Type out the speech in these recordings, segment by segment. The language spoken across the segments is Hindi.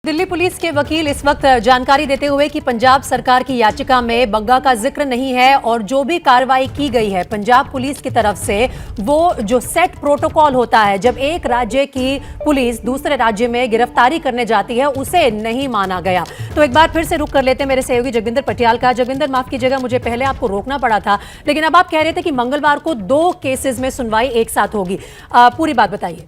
दिल्ली पुलिस के वकील इस वक्त जानकारी देते हुए कि पंजाब सरकार की याचिका में बग्गा का जिक्र नहीं है और जो भी कार्रवाई की गई है पंजाब पुलिस की तरफ से, वो जो सेट प्रोटोकॉल होता है जब एक राज्य की पुलिस दूसरे राज्य में गिरफ्तारी करने जाती है, उसे नहीं माना गया। तो एक बार फिर से रुक कर लेते हैं मेरे सहयोगी जगविंदर पटियाल का। जगविंदर, माफ कीजिएगा, मुझे पहले आपको रोकना पड़ा था, लेकिन अब आप कह रहे थे कि मंगलवार को 2 केसेस में सुनवाई एक साथ होगी। पूरी बात बताइए।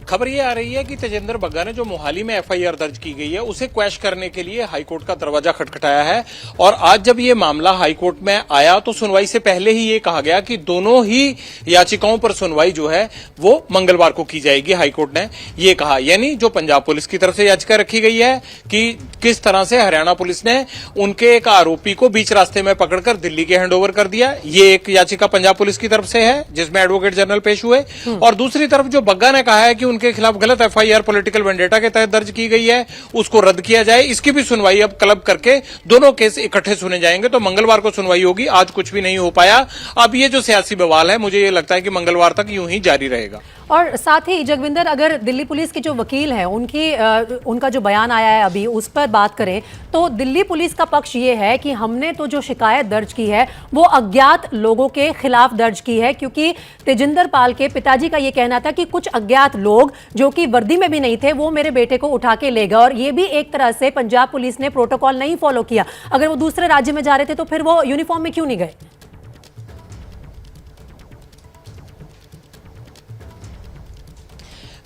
खबर ये आ रही है कि तेजिंदर बग्गा ने जो मोहाली में एफआईआर दर्ज की गई है उसे क्वैश करने के लिए हाईकोर्ट का दरवाजा खटखटाया है। और आज जब ये मामला हाईकोर्ट में आया तो सुनवाई से पहले ही ये कहा गया कि दोनों ही याचिकाओं पर सुनवाई जो है वो मंगलवार को की जाएगी। हाईकोर्ट ने ये कहा, यानी जो पंजाब पुलिस की तरफ से याचिका रखी गई है कि किस तरह से हरियाणा पुलिस ने उनके एक आरोपी को बीच रास्ते में पकड़कर दिल्ली के हैंडओवर कर दिया, ये एक याचिका पंजाब पुलिस की तरफ से है जिसमें एडवोकेट जनरल पेश हुए। और दूसरी तरफ जो बग्गा ने कहा है कि उनके खिलाफ गलत एफआईआर पॉलिटिकल वेंडेटा के तहत दर्ज की गई है, उसको रद्द किया जाए, इसकी भी सुनवाई अब क्लब करके दोनों केस इकट्ठे सुने जाएंगे। तो मंगलवार को सुनवाई होगी, आज कुछ भी नहीं हो पाया। अब ये जो सियासी बवाल है, मुझे ये लगता है कि मंगलवार तक यूं ही जारी रहेगा। और साथ ही जगविंदर, अगर दिल्ली पुलिस के जो वकील हैं उनका जो बयान आया है अभी, उस पर बात करें तो दिल्ली पुलिस का पक्ष ये है कि हमने तो जो शिकायत दर्ज की है वो अज्ञात लोगों के खिलाफ दर्ज की है, क्योंकि तेजिंदर पाल के पिताजी का ये कहना था कि कुछ अज्ञात लोग जो कि वर्दी में भी नहीं थे वो मेरे बेटे को उठा के ले गए। और ये भी एक तरह से पंजाब पुलिस ने प्रोटोकॉल नहीं फॉलो किया। अगर वो दूसरे राज्य में जा रहे थे तो फिर वो यूनिफॉर्म में क्यों नहीं गए?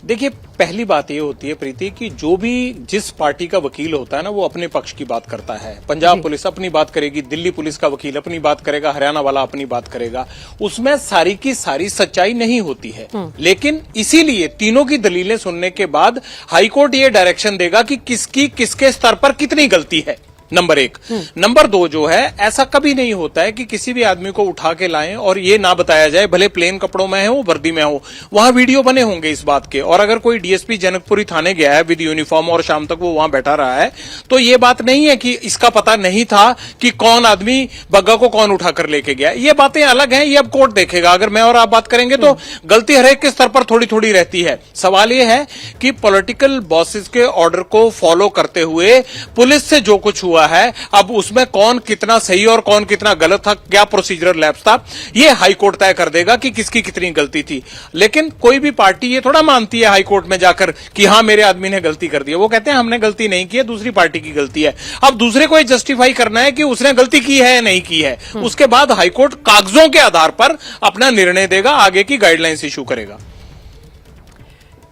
देखिए, पहली बात ये होती है प्रीति कि जो भी जिस पार्टी का वकील होता है ना, वो अपने पक्ष की बात करता है। पंजाब पुलिस अपनी बात करेगी, दिल्ली पुलिस का वकील अपनी बात करेगा, हरियाणा वाला अपनी बात करेगा। उसमें सारी की सारी सच्चाई नहीं होती है, लेकिन इसीलिए तीनों की दलीलें सुनने के बाद हाईकोर्ट ये डायरेक्शन देगा कि किसकी किसके स्तर पर कितनी गलती है, नंबर 1। नंबर 2 जो है, ऐसा कभी नहीं होता है कि किसी भी आदमी को उठा के लाएं और ये ना बताया जाए, भले प्लेन कपड़ों में हो, वर्दी में हो, वहां वीडियो बने होंगे इस बात के। और अगर कोई डीएसपी जनकपुरी थाने गया है विद यूनिफॉर्म और शाम तक वो वहां बैठा रहा है, तो ये बात नहीं है कि इसका पता नहीं था कि कौन आदमी बग्गा को कौन उठाकर लेके गया। ये बातें अलग हैं, ये अब कोर्ट देखेगा। अगर मैं और आप बात करेंगे तो गलती हरेक के स्तर पर थोड़ी थोड़ी रहती है। सवाल ये है कि पॉलिटिकल बॉसेस के ऑर्डर को फॉलो करते हुए पुलिस से जो कुछ हुआ है, अब उसमें कौन कितना सही और कौन कितना गलत था, क्या प्रोसीजरल लैप्स था, ये हाईकोर्ट तय कर देगा कि किसकी कितनी गलती थी। लेकिन कोई भी पार्टी ये थोड़ा मानती है हाईकोर्ट में जाकर कि हां मेरे आदमी ने गलती कर दी है। वो कहते हैं हमने गलती नहीं की है, दूसरी पार्टी की गलती है। अब दूसरे को ये जस्टिफाई करना है कि उसने गलती की है या नहीं की है। उसके बाद हाईकोर्ट कागजों के आधार पर अपना निर्णय देगा, आगे की गाइडलाइंस इशू करेगा।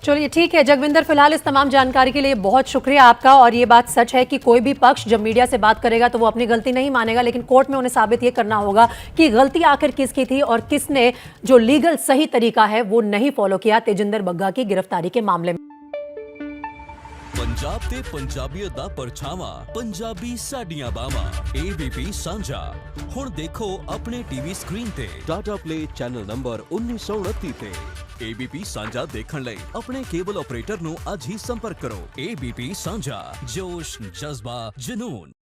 चलिए ठीक है जगविंदर, फिलहाल इस तमाम जानकारी के लिए बहुत शुक्रिया आपका। और ये बात सच है कि कोई भी पक्ष जब मीडिया से बात करेगा तो वो अपनी गलती नहीं मानेगा, लेकिन कोर्ट में उन्हें साबित ये करना होगा कि गलती आखिर किसकी थी और किसने जो लीगल सही तरीका है वो नहीं फॉलो किया तेजिंदर बग्गा की गिरफ्तारी के मामले में। पंजाब ते पंजाबीयत दा परछावा, पंजाबी साडियां बावां, एबीपी सांझा। हुण देखो अपने टीवी स्क्रीन ते टाटा प्ले चैनल नंबर 1929 ते। एबीपी सांझा देखण लई अपने केबल ऑपरेटर नु अज ही संपर्क करो। एबीपी सांझा, जोश, जज्बा, जुनून।